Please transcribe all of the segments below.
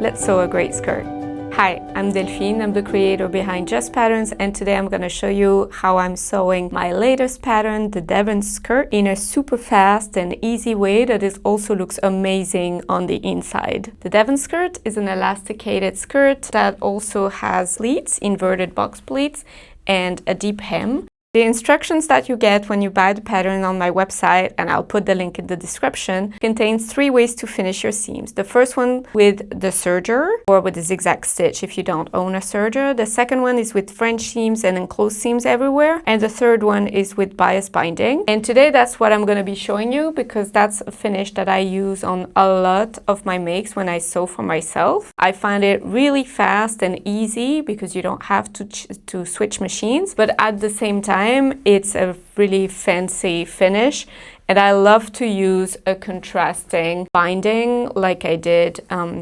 Let's sew a great skirt. Hi, I'm Delphine, I'm the creator behind Just Patterns, and today I'm going to show you how I'm sewing my latest pattern, the Devon Skirt, in a super fast and easy way that it also looks amazing on the inside. The Devon Skirt is an elasticated skirt that also has pleats, inverted box pleats, and a deep hem. The instructions that you get when you buy the pattern on my website, and I'll put the link in the description, contains 3 ways to finish your seams. The first one with the serger, or with a zigzag stitch if you don't own a serger. The second one is with French seams and enclosed seams everywhere. And the third one is with bias binding. And today that's what I'm going to be showing you, because that's a finish that I use on a lot of my makes when I sew for myself. I find it really fast and easy because you don't have to switch machines, but at the same time it's a really fancy finish, and I love to use a contrasting binding like I did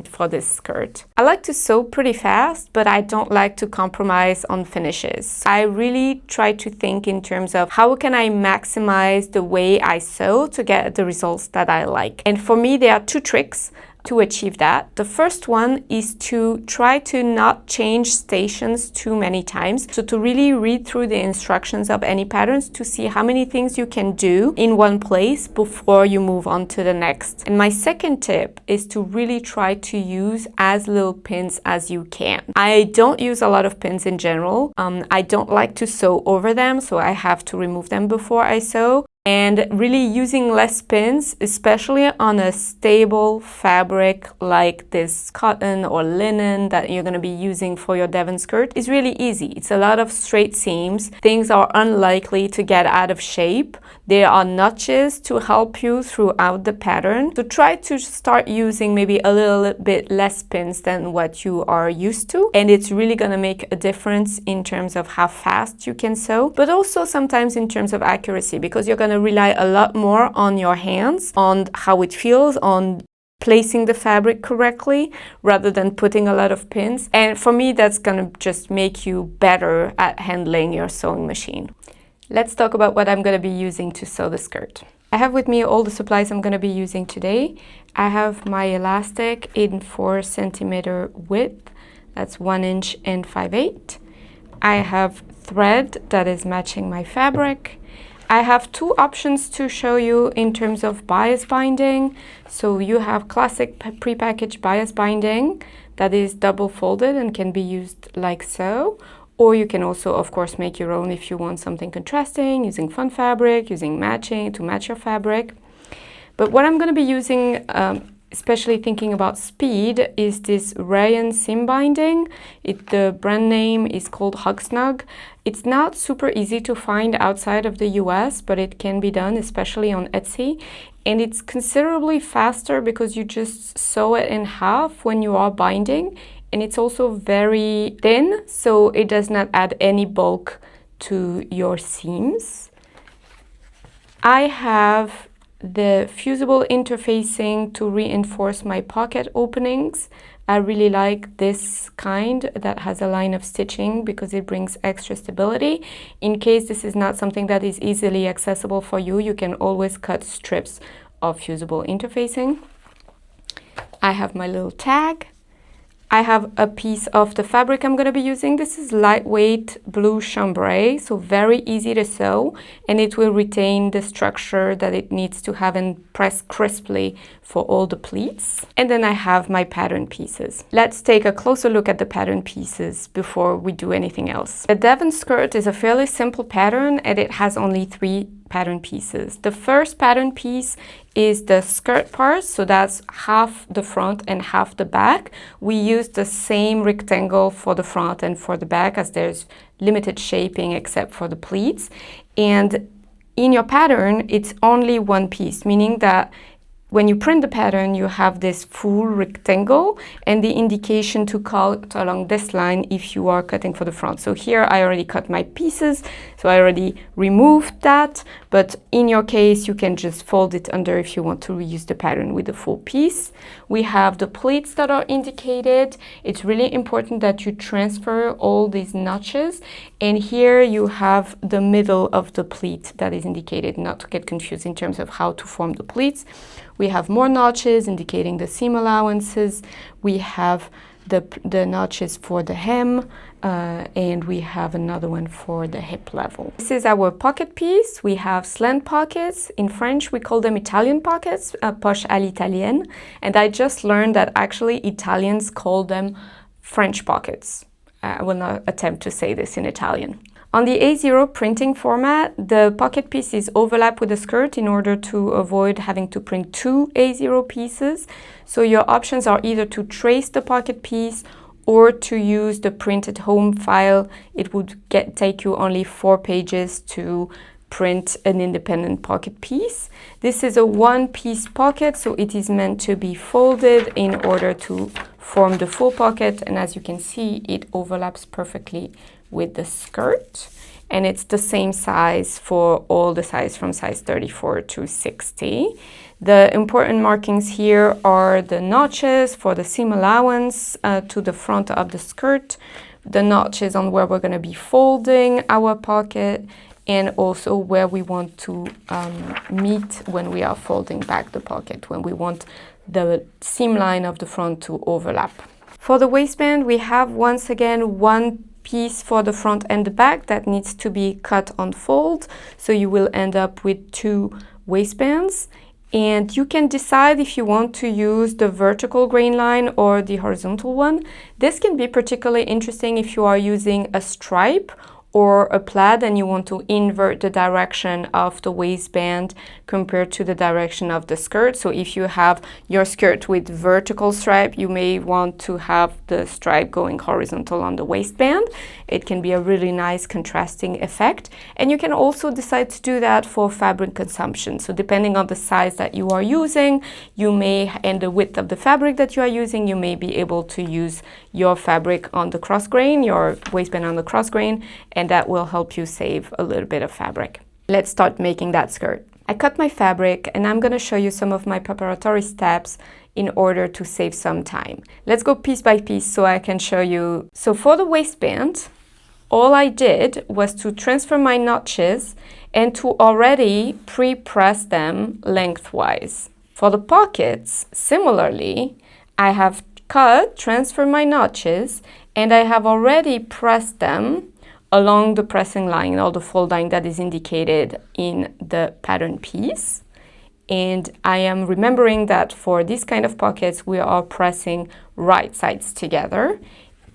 for this skirt. I like to sew pretty fast, but I don't like to compromise on finishes. I really try to think in terms of how can I maximize the way I sew to get the results that I like. And for me, there are 2 tricks to achieve that. The first one is to try to not change stations too many times. So to really read through the instructions of any patterns to see how many things you can do in one place before you move on to the next. And my second tip is to really try to use as little pins as you can. I don't use a lot of pins in general. I don't like to sew over them, so I have to remove them before I sew. And really using less pins, especially on a stable fabric like this cotton or linen that you're going to be using for your Devon skirt, is really easy. It's a lot of straight seams. Things are unlikely to get out of shape. There are notches to help you throughout the pattern. So try to start using maybe a little bit less pins than what you are used to. And it's really going to make a difference in terms of how fast you can sew, but also sometimes in terms of accuracy, because you're going to rely a lot more on your hands, on how it feels, on placing the fabric correctly rather than putting a lot of pins. And for me, that's gonna just make you better at handling your sewing machine. Let's talk about what I'm gonna be using to sew the skirt. I have with me all the supplies I'm gonna be using today. I have my elastic in 4 centimeter width, that's 1 inch and 5/8. I have thread that is matching my fabric. I have 2 options to show you in terms of bias binding. So you have classic prepackaged bias binding that is double folded and can be used like so. Or you can also, of course, make your own if you want something contrasting, using fun fabric, using matching to match your fabric. But what I'm going to be using, especially thinking about speed, is this rayon seam binding. The brand name is called Hug Snug. It's not super easy to find outside of the US, but it can be done, especially on Etsy. And it's considerably faster because you just sew it in half when you are binding. And it's also very thin, so it does not add any bulk to your seams. I have the fusible interfacing to reinforce my pocket openings. I really like this kind that has a line of stitching because it brings extra stability. In case this is not something that is easily accessible for you, you can always cut strips of fusible interfacing. I have my little tag. I have a piece of the fabric I'm going to be using. This is lightweight blue chambray, so very easy to sew, and it will retain the structure that it needs to have and press crisply for all the pleats. And then I have my pattern pieces. Let's take a closer look at the pattern pieces before we do anything else. The Devon skirt is a fairly simple pattern, and it has only 3 pattern pieces. The first pattern piece is the skirt part, so that's half the front and half the back. We use the same rectangle for the front and for the back, as there's limited shaping except for the pleats. And in your pattern, it's only 1 piece, meaning that when you print the pattern, you have this full rectangle and the indication to cut along this line if you are cutting for the front. So here I already cut my pieces, so I already removed that. But in your case, you can just fold it under if you want to reuse the pattern with the full piece. We have the pleats that are indicated. It's really important that you transfer all these notches. And here you have the middle of the pleat that is indicated, not to get confused in terms of how to form the pleats. We have more notches indicating the seam allowances. We have the notches for the hem, and we have another one for the hip level. This is our pocket piece. We have slant pockets. In French, we call them Italian pockets, poche à l'italienne. And I just learned that actually Italians call them French pockets. I will not attempt to say this in Italian. On the A0 printing format, the pocket pieces overlap with the skirt in order to avoid having to print two A0 pieces. So your options are either to trace the pocket piece or to use the print at home file. It would take you only 4 pages to print an independent pocket piece. This is a one-piece pocket, so it is meant to be folded in order to form the full pocket, and as you can see, it overlaps perfectly with the skirt, and it's the same size for all the size from size 34 to 60. The important markings here are the notches for the seam allowance to the front of the skirt, the notches on where we're going to be folding our pocket, and also where we want to meet when we are folding back the pocket, when we want the seam line of the front to overlap. For the waistband, we have once again one piece for the front and the back that needs to be cut on fold, so you will end up with 2 waistbands. And you can decide if you want to use the vertical grain line or the horizontal one. This can be particularly interesting if you are using a stripe or a plaid and you want to invert the direction of the waistband compared to the direction of the skirt. So if you have your skirt with vertical stripe, you may want to have the stripe going horizontal on the waistband. It can be a really nice contrasting effect. And you can also decide to do that for fabric consumption. So depending on the size that you are using, you may, and the width of the fabric that you are using, you may be able to use your fabric on the cross grain, your waistband on the cross grain, and that will help you save a little bit of fabric. Let's start making that skirt. I cut my fabric and I'm going to show you some of my preparatory steps in order to save some time. Let's go piece by piece so I can show you. So for the waistband, all I did was to transfer my notches and to already pre-press them lengthwise. For the pockets, similarly, I have transferred my notches, and I have already pressed them along the pressing line or the fold line that is indicated in the pattern piece. And I am remembering that for this kind of pockets, we are pressing right sides together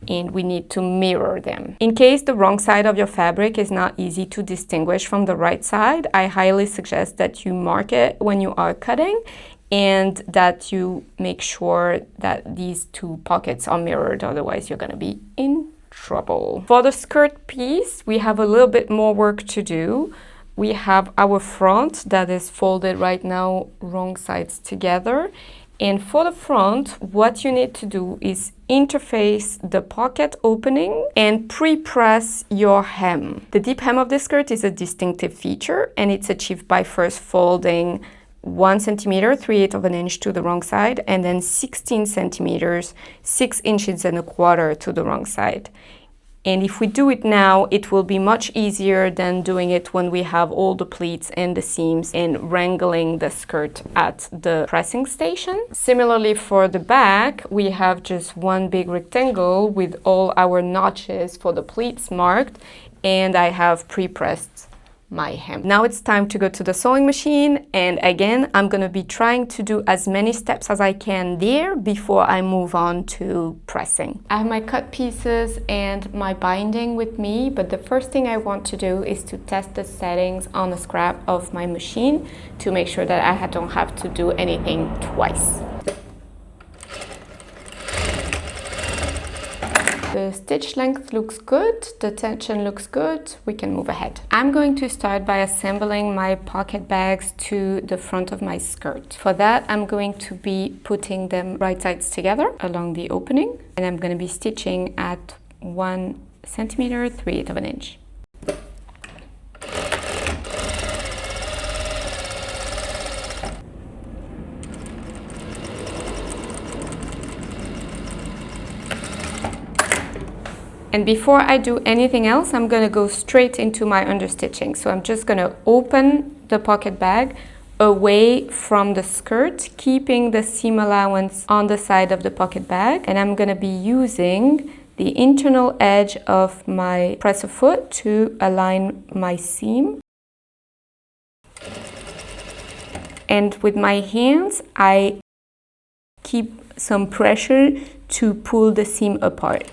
and we need to mirror them. In case the wrong side of your fabric is not easy to distinguish from the right side, I highly suggest that you mark it when you are cutting and that you make sure that these 2 pockets are mirrored, otherwise you're going to be in trouble. For the skirt piece, we have a little bit more work to do. We have our front that is folded right now, wrong sides together. And for the front, what you need to do is interface the pocket opening and pre-press your hem. The deep hem of the skirt is a distinctive feature, and it's achieved by first folding 1 centimeter, 3/8 of an inch to the wrong side, and then 16 centimeters, 6 inches and a quarter to the wrong side. And if we do it now, it will be much easier than doing it when we have all the pleats and the seams and wrangling the skirt at the pressing station. Similarly for the back, we have just one big rectangle with all our notches for the pleats marked, and I have pre-pressed my hem. Now it's time to go to the sewing machine, and again I'm going to be trying to do as many steps as I can there before I move on to pressing. I have my cut pieces and my binding with me, but the first thing I want to do is to test the settings on the scrap of my machine to make sure that I don't have to do anything twice. The stitch length looks good, the tension looks good, we can move ahead. I'm going to start by assembling my pocket bags to the front of my skirt. For that, I'm going to be putting them right sides together along the opening, and I'm going to be stitching at 1 centimeter, 3/8 of an inch. And before I do anything else, I'm going to go straight into my understitching. So I'm just going to open the pocket bag away from the skirt, keeping the seam allowance on the side of the pocket bag. And I'm gonna be using the internal edge of my presser foot to align my seam. And with my hands, I keep some pressure to pull the seam apart.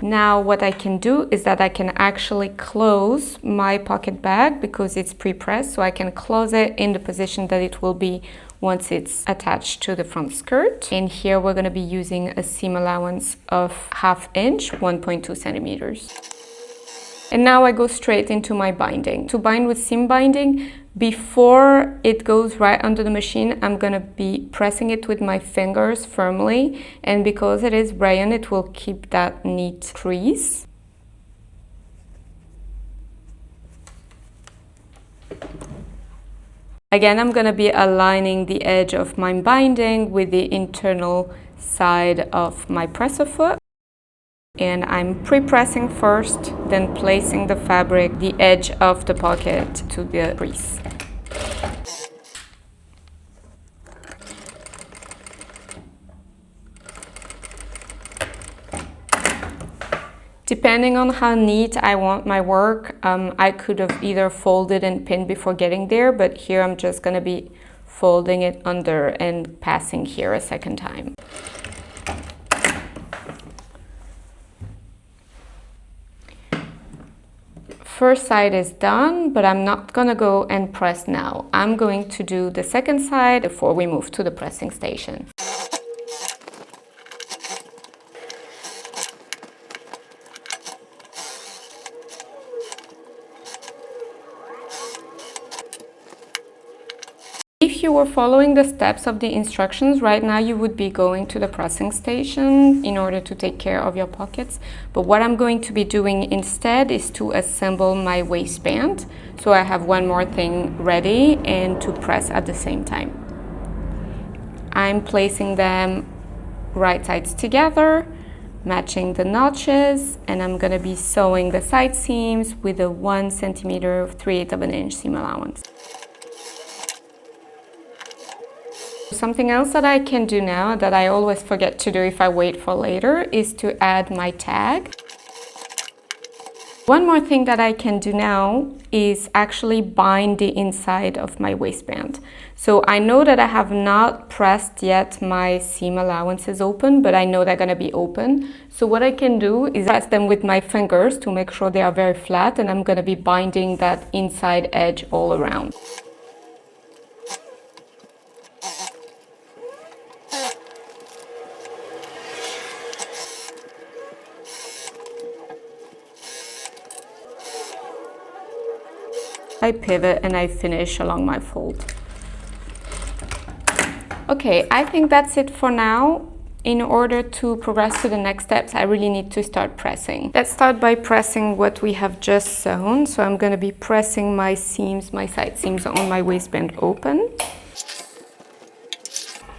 Now what I can do is that I can actually close my pocket bag because it's pre-pressed, so I can close it in the position that it will be once it's attached to the front skirt. And here we're going to be using a seam allowance of 1/2 inch, 1.2 centimeters. And now I go straight into my binding. To bind with seam binding, before it goes right under the machine, I'm gonna be pressing it with my fingers firmly, and because it is rayon, it will keep that neat crease. Again, I'm gonna be aligning the edge of my binding with the internal side of my presser foot. And I'm pre-pressing first, then placing the fabric, the edge of the pocket to the crease. Depending on how neat I want my work, I could have either folded and pinned before getting there, but here I'm just gonna be folding it under and passing here a second time. First side is done, but I'm not gonna go and press now. I'm going to do the second side before we move to the pressing station. If you were following the steps of the instructions, right now you would be going to the pressing station in order to take care of your pockets. But what I'm going to be doing instead is to assemble my waistband. So I have one more thing ready and to press at the same time. I'm placing them right sides together, matching the notches, and I'm gonna be sewing the side seams with a 1 centimeter 3/8 of an inch seam allowance. Something else that I can do now that I always forget to do if I wait for later is to add my tag. One more thing that I can do now is actually bind the inside of my waistband. So I know that I have not pressed yet my seam allowances open, but I know they're gonna be open. So what I can do is press them with my fingers to make sure they are very flat, and I'm gonna be binding that inside edge all around. I pivot and I finish along my fold. Okay, I think that's it for now. In order to progress to the next steps, I really need to start pressing. Let's start by pressing what we have just sewn. So I'm going to be pressing my seams, my side seams on my waistband open.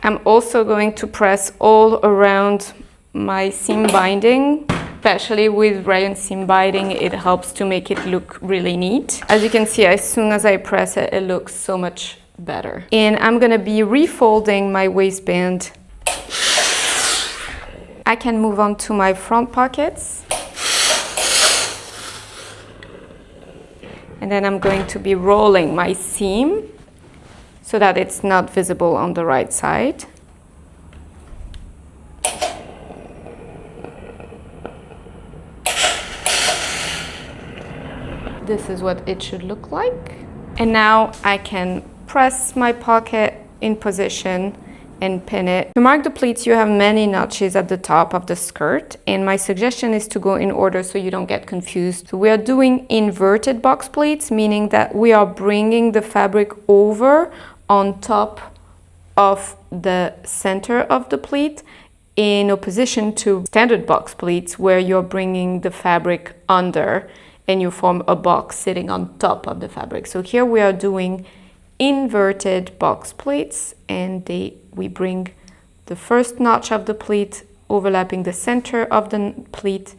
I'm also going to press all around my seam binding. Especially with rayon seam binding, it helps to make it look really neat. As you can see, as soon as I press it, it looks so much better. And I'm gonna be refolding my waistband. I can move on to my front pockets. And then I'm going to be rolling my seam so that it's not visible on the right side. This is what it should look like. And now I can press my pocket in position and pin it. To mark the pleats, you have many notches at the top of the skirt, and my suggestion is to go in order so you don't get confused. So we are doing inverted box pleats, meaning that we are bringing the fabric over on top of the center of the pleat, in opposition to standard box pleats where you're bringing the fabric under and you form a box sitting on top of the fabric. So here we are doing inverted box pleats, and we bring the first notch of the pleat overlapping the center of the pleat,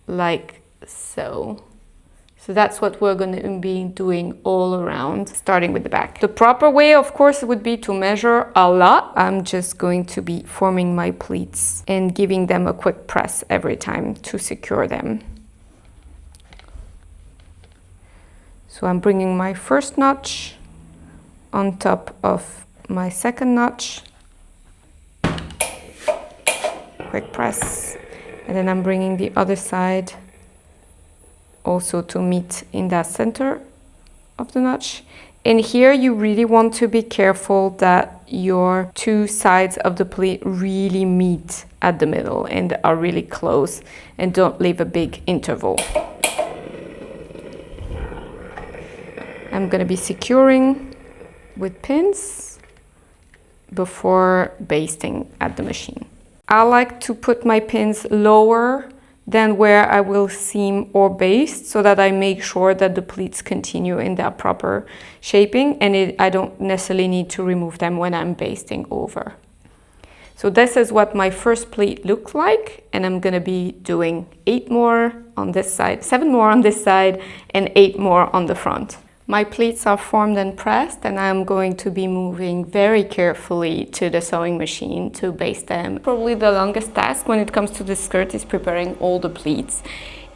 like so. So that's what we're going to be doing all around, starting with the back. The proper way, of course, would be to measure a lot. I'm just going to be forming my pleats and giving them a quick press every time to secure them. So I'm bringing my first notch on top of my second notch. Quick press. And then I'm bringing the other side also to meet in that center of the notch. And here you really want to be careful that your two sides of the pleat really meet at the middle and are really close, and don't leave a big interval. I'm going to be securing with pins before basting at the machine. I like to put my pins lower than where I will seam or baste, so that I make sure that the pleats continue in their proper shaping, and I don't necessarily need to remove them when I'm basting over. So this is what my first pleat looks like, and I'm gonna be doing 8 more on this side, 7 more on this side, and 8 more on the front. My pleats are formed and pressed, and I'm going to be moving very carefully to the sewing machine to baste them. Probably the longest task when it comes to the skirt is preparing all the pleats.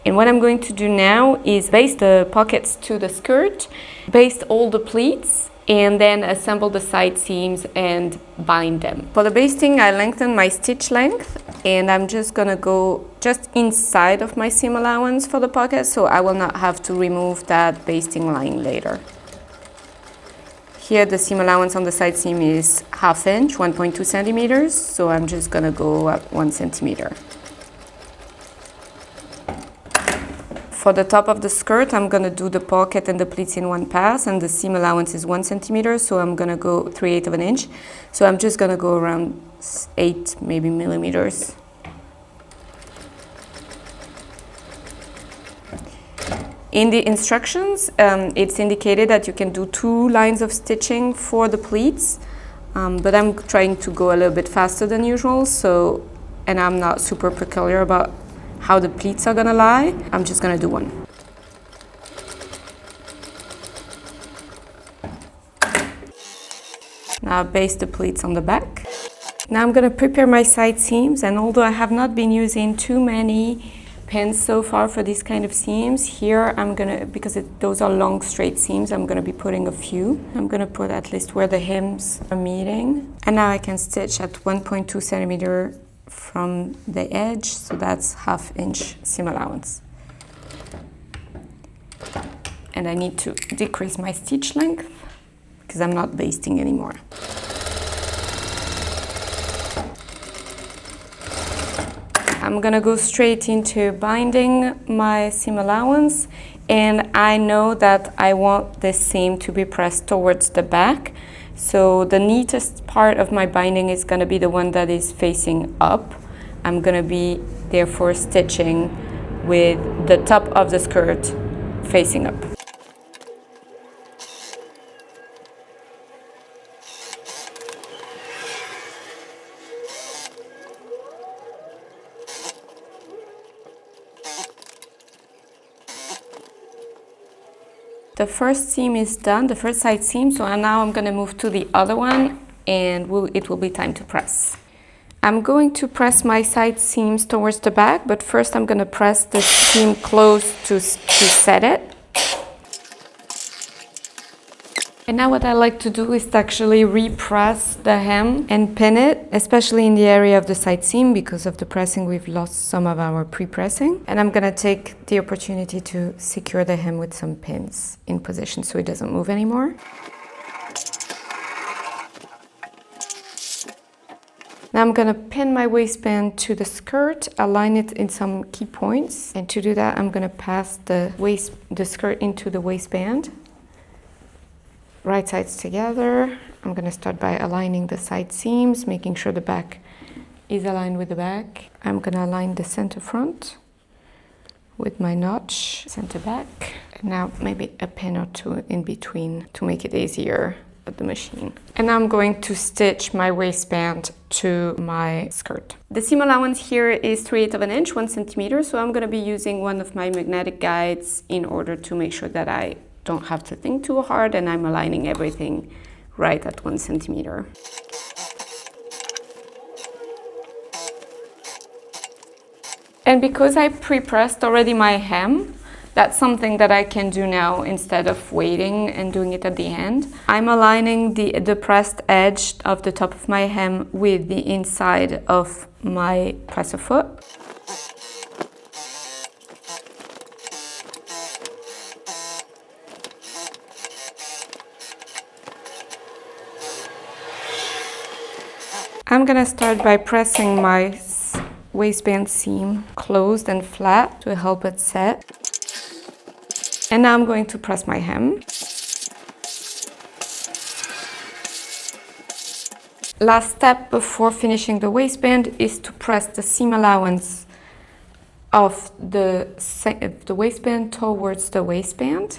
And what I'm going to do now is baste the pockets to the skirt, baste all the pleats, and then assemble the side seams and bind them. For the basting, I lengthen my stitch length, and I'm just gonna go just inside of my seam allowance for the pocket, so I will not have to remove that basting line later. Here the seam allowance on the side seam is 1/2 inch, 1.2 centimeters, so I'm just gonna go up 1 centimeter. For the top of the skirt, I'm gonna do the pocket and the pleats in one pass, and the seam allowance is 1 centimeter, so I'm gonna go 3/8 of an inch. So I'm just gonna go around 8 maybe millimeters. In the instructions, it's indicated that you can do 2 lines of stitching for the pleats, but I'm trying to go a little bit faster than usual, and I'm not super peculiar about how the pleats are gonna lie. I'm just gonna do 1. Now baste the pleats on the back. Now I'm gonna prepare my side seams, and although I have not been using too many pins so far for these kind of seams, here I'm gonna, because those are long straight seams, I'm gonna be putting a few. I'm gonna put at least where the hems are meeting. And now I can stitch at 1.2 centimeter from the edge, so that's 1/2 inch seam allowance. And I need to decrease my stitch length because I'm not basting anymore. I'm gonna go straight into binding my seam allowance, and I know that I want this seam to be pressed towards the back. So the neatest part of my binding is gonna be the one that is facing up. I'm gonna be therefore stitching with the top of the skirt facing up. The first seam is done, the first side seam, so now I'm gonna move to the other one, and it will be time to press. I'm going to press my side seams towards the back, but first I'm gonna press the seam close to set it. And now what I like to do is to actually repress the hem and pin it, especially in the area of the side seam. Because of the pressing, we've lost some of our pre-pressing. And I'm gonna take the opportunity to secure the hem with some pins in position so it doesn't move anymore. Now I'm gonna pin my waistband to the skirt, align it in some key points. And to do that, I'm gonna pass the skirt into the waistband. Right sides together. I'm gonna start by aligning the side seams, making sure the back is aligned with the back. I'm gonna align the center front with my notch, center back. And now maybe a pin or two in between to make it easier at the machine. And now I'm going to stitch my waistband to my skirt. The seam allowance here is 3/8 of an inch, 1 centimeter. So I'm going to be using one of my magnetic guides in order to make sure that I don't have to think too hard and I'm aligning everything right at 1 centimeter. And because I pre-pressed already my hem, that's something that I can do now instead of waiting and doing it at the end. I'm aligning the pressed edge of the top of my hem with the inside of my presser foot. I'm gonna start by pressing my waistband seam closed and flat to help it set. And now I'm going to press my hem. Last step before finishing the waistband is to press the seam allowance of the waistband towards the waistband.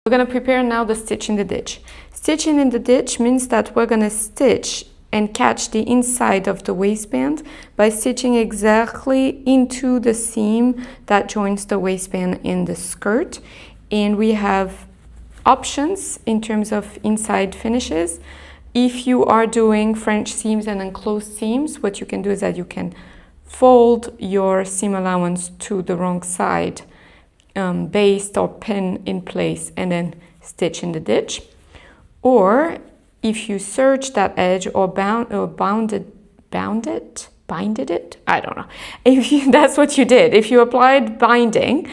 We're going to prepare now the stitch in the ditch. Stitching in the ditch means that we're going to stitch and catch the inside of the waistband by stitching exactly into the seam that joins the waistband in the skirt. And we have options in terms of inside finishes. If you are doing French seams and enclosed seams, what you can do is that you can fold your seam allowance to the wrong side, baste or pin in place, and then stitch in the ditch. Or if you serge that edge or binded it, I don't know. That's what you did. If you applied binding,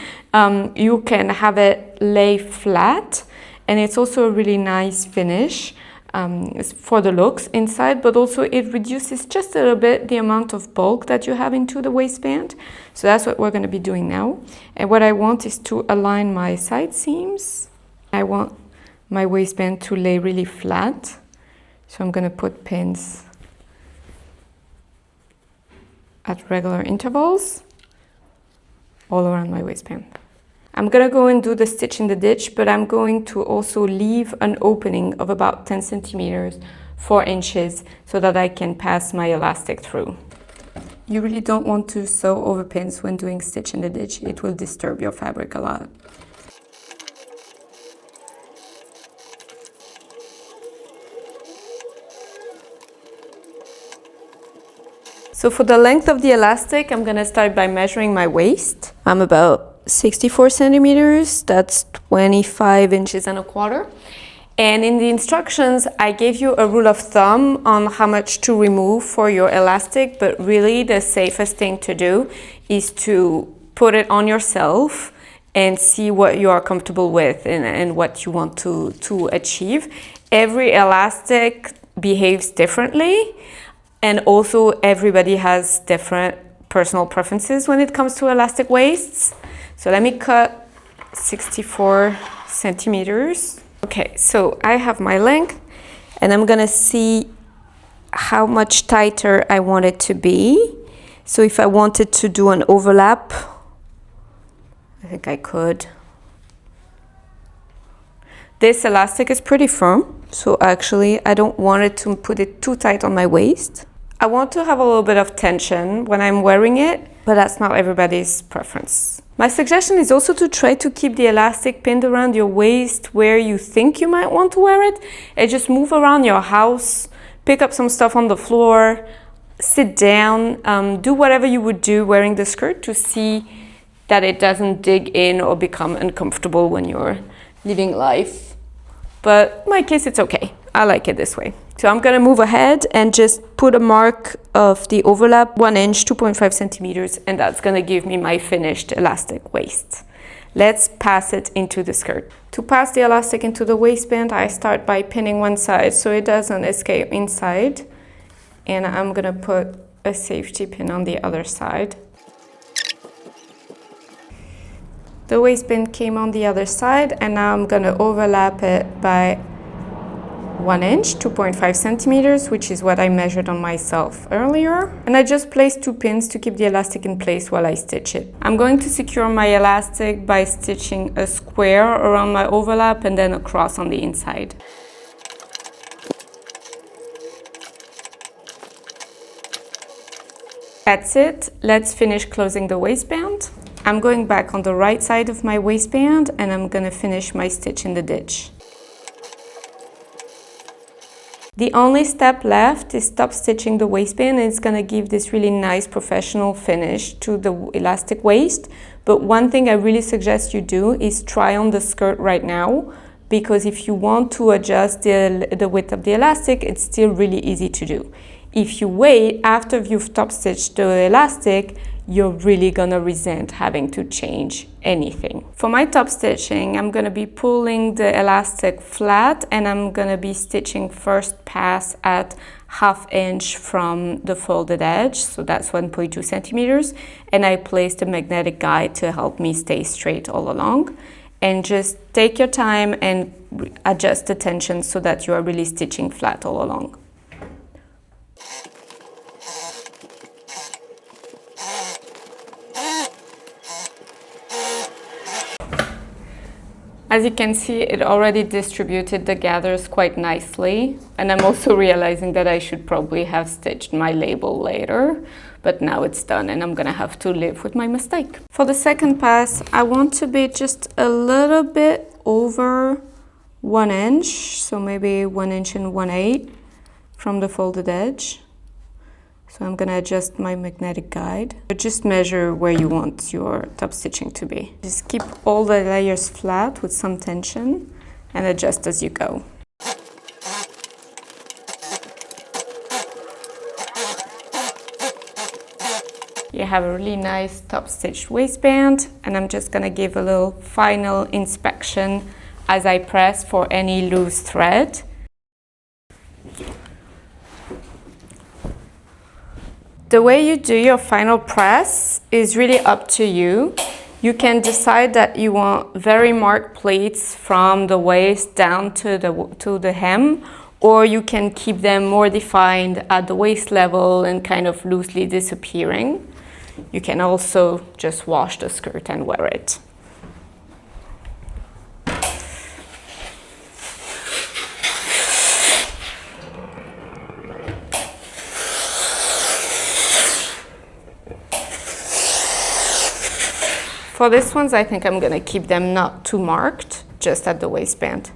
you can have it lay flat, and it's also a really nice finish for the looks inside, but also it reduces just a little bit the amount of bulk that you have into the waistband. So that's what we're going to be doing now. And what I want is to align my side seams. I want my waistband to lay really flat. So I'm going to put pins at regular intervals all around my waistband. I'm going to go and do the stitch in the ditch, but I'm going to also leave an opening of about 10 centimeters, 4 inches, so that I can pass my elastic through. You really don't want to sew over pins when doing stitch in the ditch. It will disturb your fabric a lot. So for the length of the elastic, I'm going to start by measuring my waist. I'm about 64 centimeters, that's 25 inches and a quarter. And in the instructions, I gave you a rule of thumb on how much to remove for your elastic, but really the safest thing to do is to put it on yourself and see what you are comfortable with and what you want to achieve. Every elastic behaves differently, and also everybody has different personal preferences when it comes to elastic waists. So let me cut 64 centimeters. Okay, so I have my length, and I'm gonna see how much tighter I want it to be. So if I wanted to do an overlap, I think I could. This elastic is pretty firm, so actually I don't want it to put it too tight on my waist. I want to have a little bit of tension when I'm wearing it, but that's not everybody's preference. My suggestion is also to try to keep the elastic pinned around your waist where you think you might want to wear it, and just move around your house, pick up some stuff on the floor, sit down, do whatever you would do wearing the skirt to see that it doesn't dig in or become uncomfortable when you're living life. But in my case, it's okay. I like it this way. So I'm gonna move ahead and just put a mark of the overlap, 1 inch, 2.5 centimeters, and that's gonna give me my finished elastic waist. Let's pass it into the skirt. To pass the elastic into the waistband, I start by pinning one side so it doesn't escape inside. And I'm gonna put a safety pin on the other side. The waistband came on the other side, and now I'm gonna overlap it by 1 inch, 2.5 centimeters, which is what I measured on myself earlier. And I just placed 2 pins to keep the elastic in place while I stitch it. I'm going to secure my elastic by stitching a square around my overlap and then a cross on the inside. That's it. Let's finish closing the waistband. I'm going back on the right side of my waistband and I'm gonna finish my stitch in the ditch. The only step left is top stitching the waistband, and it's gonna give this really nice professional finish to the elastic waist. But one thing I really suggest you do is try on the skirt right now, because if you want to adjust the width of the elastic, it's still really easy to do. If you wait after you've top stitched the elastic, you're really gonna resent having to change anything. For my top stitching, I'm gonna be pulling the elastic flat and I'm gonna be stitching first pass at 1/2 inch from the folded edge, so that's 1.2 centimeters, and I placed a magnetic guide to help me stay straight all along. And just take your time and adjust the tension so that you are really stitching flat all along. As you can see, it already distributed the gathers quite nicely, and I'm also realizing that I should probably have stitched my label later, but now it's done and I'm gonna have to live with my mistake. For the second pass, I want to be just a little bit over 1 inch, so maybe 1 inch and 1/8 from the folded edge. So I'm gonna adjust my magnetic guide. But just measure where you want your top stitching to be. Just keep all the layers flat with some tension and adjust as you go. You have a really nice top stitched waistband, and I'm just gonna give a little final inspection as I press for any loose thread. The way you do your final press is really up to you. You can decide that you want very marked pleats from the waist down to the hem, or you can keep them more defined at the waist level and kind of loosely disappearing. You can also just wash the skirt and wear it. For this ones, I think I'm gonna keep them not too marked, just at the waistband.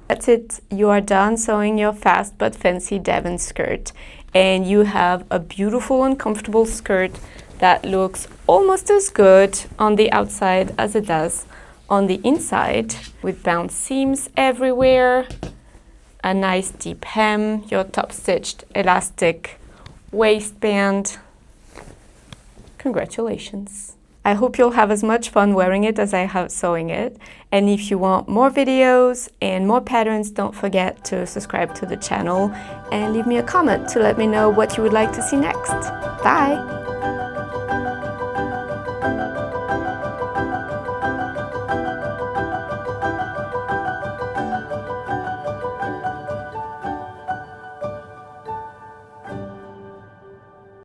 That's it. You are done sewing your fast but fancy Devon skirt. And you have a beautiful and comfortable skirt that looks almost as good on the outside as it does on the inside, with bound seams everywhere. A nice deep hem, your top stitched elastic waistband. Congratulations. I hope you'll have as much fun wearing it as I have sewing it. And if you want more videos and more patterns, don't forget to subscribe to the channel and leave me a comment to let me know what you would like to see next. Bye!